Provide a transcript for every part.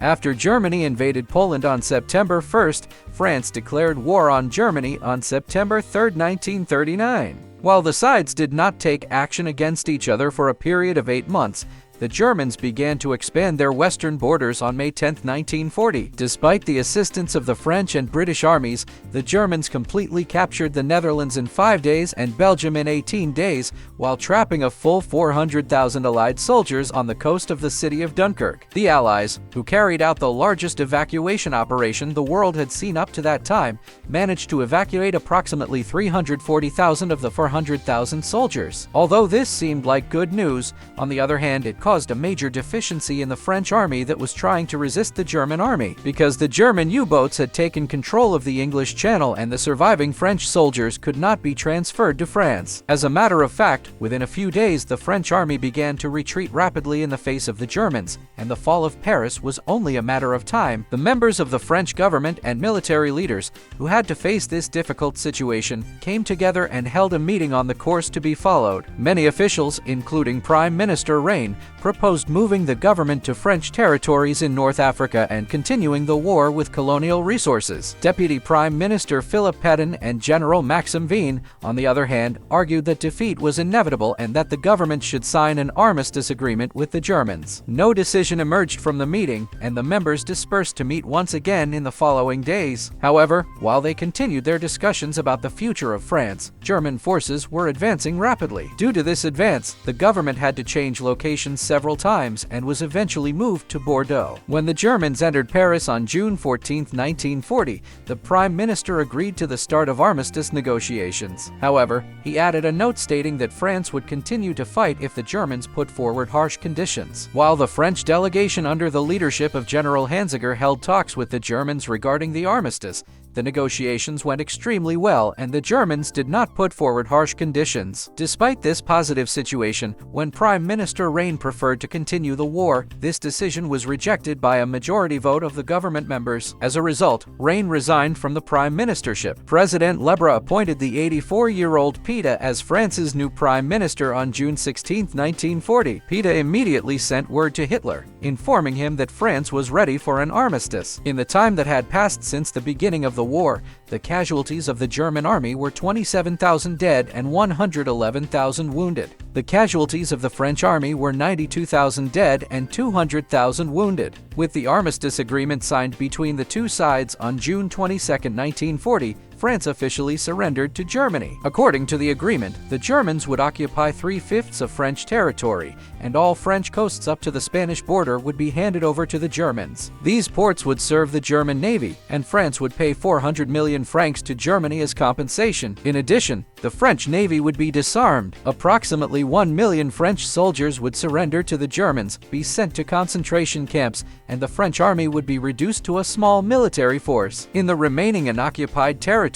After Germany invaded Poland on September 1st, France declared war on Germany on September 3, 1939. While the sides did not take action against each other for a period of 8 months, the Germans began to expand their western borders on May 10, 1940. Despite the assistance of the French and British armies, the Germans completely captured the Netherlands in 5 days and Belgium in 18 days, while trapping a full 400,000 Allied soldiers on the coast of the city of Dunkirk. The Allies, who carried out the largest evacuation operation the world had seen up to that time, managed to evacuate approximately 340,000 of the 400,000 soldiers. Although this seemed like good news, on the other hand, it caused a major deficiency in the French army that was trying to resist the German army, because the German U-boats had taken control of the English Channel and the surviving French soldiers could not be transferred to France. As a matter of fact, within a few days the French army began to retreat rapidly in the face of the Germans, and the fall of Paris was only a matter of time. The members of the French government and military leaders, who had to face this difficult situation, came together and held a meeting on the course to be followed. Many officials, including Prime Minister Rain, proposed moving the government to French territories in North Africa and continuing the war with colonial resources. Deputy Prime Minister Philippe Pétain and General Maxime Vien, on the other hand, argued that defeat was inevitable and that the government should sign an armistice agreement with the Germans. No decision emerged from the meeting, and the members dispersed to meet once again in the following days. However, while they continued their discussions about the future of France, German forces were advancing rapidly. Due to this advance, the government had to change locations several times and was eventually moved to Bordeaux. When the Germans entered Paris on June 14, 1940, the Prime Minister agreed to the start of armistice negotiations. However, he added a note stating that France would continue to fight if the Germans put forward harsh conditions. While the French delegation under the leadership of General Hansiger held talks with the Germans regarding the armistice, the negotiations went extremely well and the Germans did not put forward harsh conditions. Despite this positive situation, when Prime Minister Rain preferred to continue the war, this decision was rejected by a majority vote of the government members. As a result, Rain resigned from the prime ministership. President Lebrun appointed the 84-year-old Pétain as France's new prime minister on June 16, 1940. Pétain immediately sent word to Hitler, informing him that France was ready for an armistice. In the time that had passed since the beginning of the war, the casualties of the German army were 27,000 dead and 111,000 wounded. The casualties of the French army were 92,000 dead and 200,000 wounded. With the armistice agreement signed between the two sides on June 22, 1940, France officially surrendered to Germany. According to the agreement, the Germans would occupy 3/5 of French territory, and all French coasts up to the Spanish border would be handed over to the Germans. These ports would serve the German Navy, and France would pay 400 million francs to Germany as compensation. In addition, the French Navy would be disarmed. Approximately 1 million French soldiers would surrender to the Germans, be sent to concentration camps, and the French army would be reduced to a small military force. In the remaining unoccupied territories,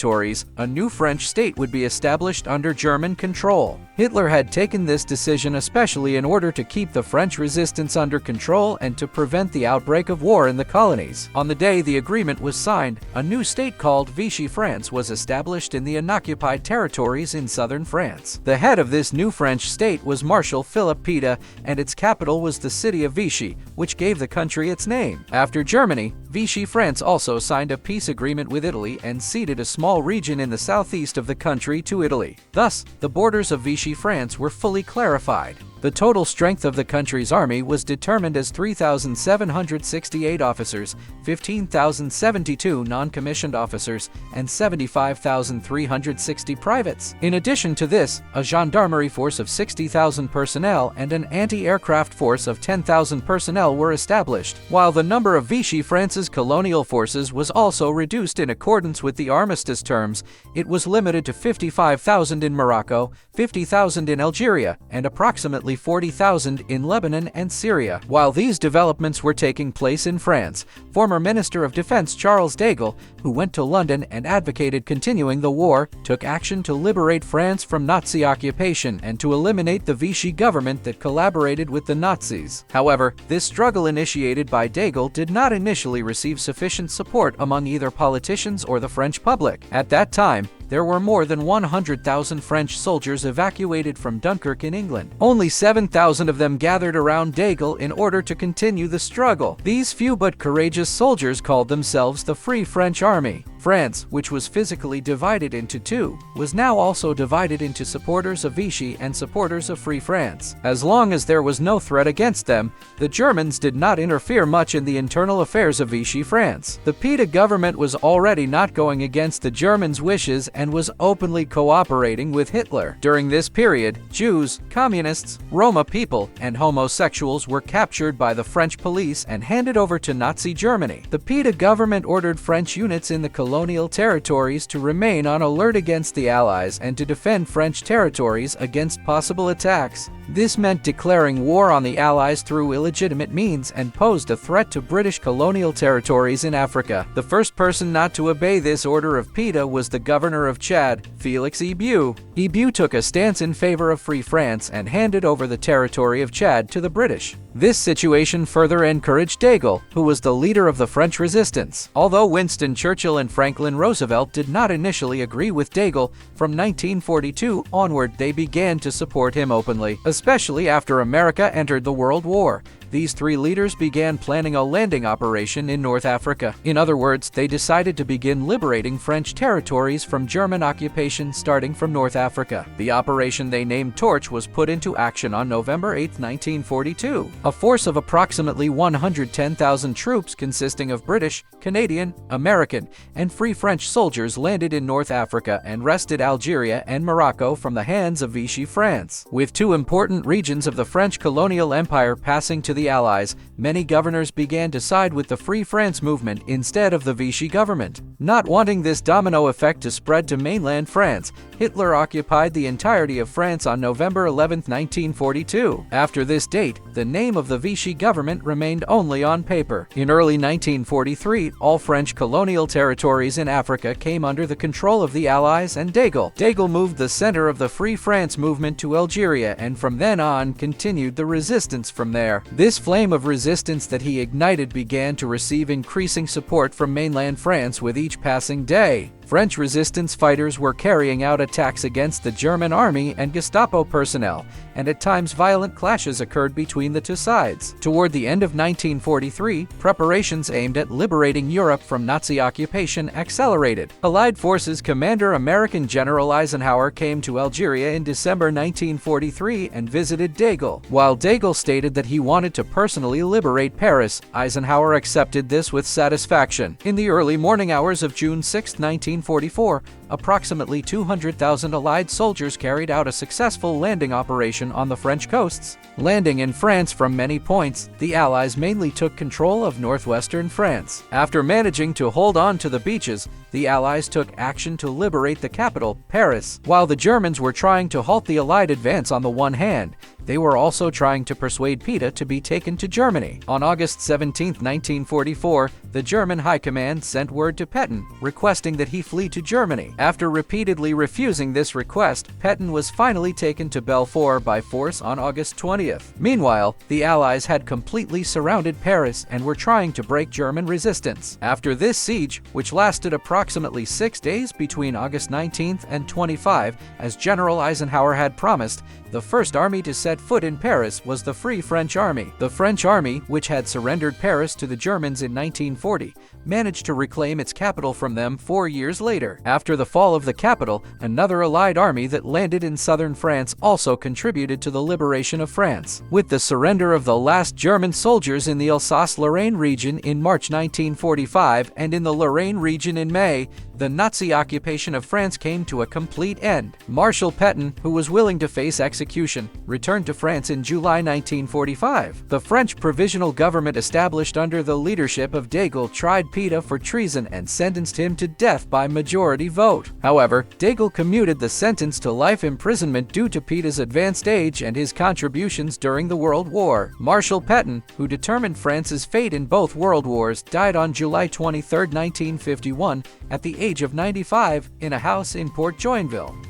a new French state would be established under German control. Hitler had taken this decision especially in order to keep the French resistance under control and to prevent the outbreak of war in the colonies. On the day the agreement was signed, a new state called Vichy France was established in the unoccupied territories in southern France. The head of this new French state was Marshal Pétain, and its capital was the city of Vichy, which gave the country its name. After Germany, Vichy France also signed a peace agreement with Italy and ceded a small region in the southeast of the country to Italy. Thus, the borders of Vichy France were fully clarified. The total strength of the country's army was determined as 3,768 officers, 15,072 non-commissioned officers, and 75,360 privates. In addition to this, a gendarmerie force of 60,000 personnel and an anti-aircraft force of 10,000 personnel were established, while the number of Vichy France's colonial forces was also reduced in accordance with the armistice terms. It was limited to 55,000 in Morocco, 50,000 in Algeria, and approximately 40,000 in Lebanon and Syria. While these developments were taking place in France, former Minister of Defense Charles de Gaulle, who went to London and advocated continuing the war, took action to liberate France from Nazi occupation and to eliminate the Vichy government that collaborated with the Nazis. However, this struggle initiated by de Gaulle did not initially receive sufficient support among either politicians or the French public. At that time, there were more than 100,000 French soldiers evacuated from Dunkirk in England. Only 7,000 of them gathered around de Gaulle in order to continue the struggle. These few but courageous soldiers called themselves the Free French Army. France, which was physically divided into two, was now also divided into supporters of Vichy and supporters of Free France. As long as there was no threat against them, the Germans did not interfere much in the internal affairs of Vichy France. The Pétain government was already not going against the Germans' wishes and was openly cooperating with Hitler. During this period, Jews, communists, Roma people, and homosexuals were captured by the French police and handed over to Nazi Germany. The Pétain government ordered French units in the colonial territories to remain on alert against the Allies and to defend French territories against possible attacks. This meant declaring war on the Allies through illegitimate means and posed a threat to British colonial territories in Africa. The first person not to obey this order of Pétain was the governor of Chad, Félix Ibou. Ibou took a stance in favor of Free France and handed over the territory of Chad to the British. This situation further encouraged de Gaulle, who was the leader of the French resistance. Although Winston Churchill and Franklin Roosevelt did not initially agree with de Gaulle, from 1942 onward they began to support him openly, especially after America entered the World War. These three leaders began planning a landing operation in North Africa. In other words, they decided to begin liberating French territories from German occupation starting from North Africa. The operation they named Torch was put into action on November 8, 1942. A force of approximately 110,000 troops consisting of British, Canadian, American, and Free French soldiers landed in North Africa and wrested Algeria and Morocco from the hands of Vichy France. With two important regions of the French colonial empire passing to the Allies, many governors began to side with the Free France movement instead of the Vichy government. Not wanting this domino effect to spread to mainland France, Hitler occupied the entirety of France on November 11, 1942. After this date, the name of the Vichy government remained only on paper. In early 1943, all French colonial territories in Africa came under the control of the Allies and de Gaulle. De Gaulle moved the center of the Free France movement to Algeria and from then on continued the resistance from there. This flame of resistance that he ignited began to receive increasing support from mainland France with each passing day. French resistance fighters were carrying out attacks against the German army and Gestapo personnel, and at times violent clashes occurred between the two sides. Toward the end of 1943, preparations aimed at liberating Europe from Nazi occupation accelerated. Allied Forces Commander American General Eisenhower came to Algeria in December 1943 and visited de Gaulle. While de Gaulle stated that he wanted to personally liberate Paris, Eisenhower accepted this with satisfaction. In the early morning hours of June 6, 1944, approximately 200,000 Allied soldiers carried out a successful landing operation on the French coasts. Landing in France from many points, the Allies mainly took control of northwestern France. After managing to hold on to the beaches, the Allies took action to liberate the capital, Paris. While the Germans were trying to halt the Allied advance on the one hand, they were also trying to persuade Pétain to be taken to Germany. On August 17, 1944, the German High Command sent word to Pétain, requesting that he flee to Germany. After repeatedly refusing this request, Pétain was finally taken to Belfort by force on August 20th. Meanwhile, the Allies had completely surrounded Paris and were trying to break German resistance. After this siege, which lasted approximately 6 days between August 19th and 25, as General Eisenhower had promised, the first army to set foot in Paris was the Free French Army. The French army, which had surrendered Paris to the Germans in 1940, managed to reclaim its capital from them 4 years later. After the fall of the capital, another Allied army that landed in southern France also contributed to the liberation of France. With the surrender of the last German soldiers in the Alsace-Lorraine region in March 1945 and in the Lorraine region in May, the Nazi occupation of France came to a complete end. Marshal Pétain, who was willing to face execution, returned to France in July 1945. The French provisional government established under the leadership of de Gaulle tried Pétain for treason and sentenced him to death by majority vote. However, de Gaulle commuted the sentence to life imprisonment due to Pétain's advanced age and his contributions during the World War. Marshal Pétain, who determined France's fate in both world wars, died on July 23, 1951, at the age of 95, in a house in Port Joinville.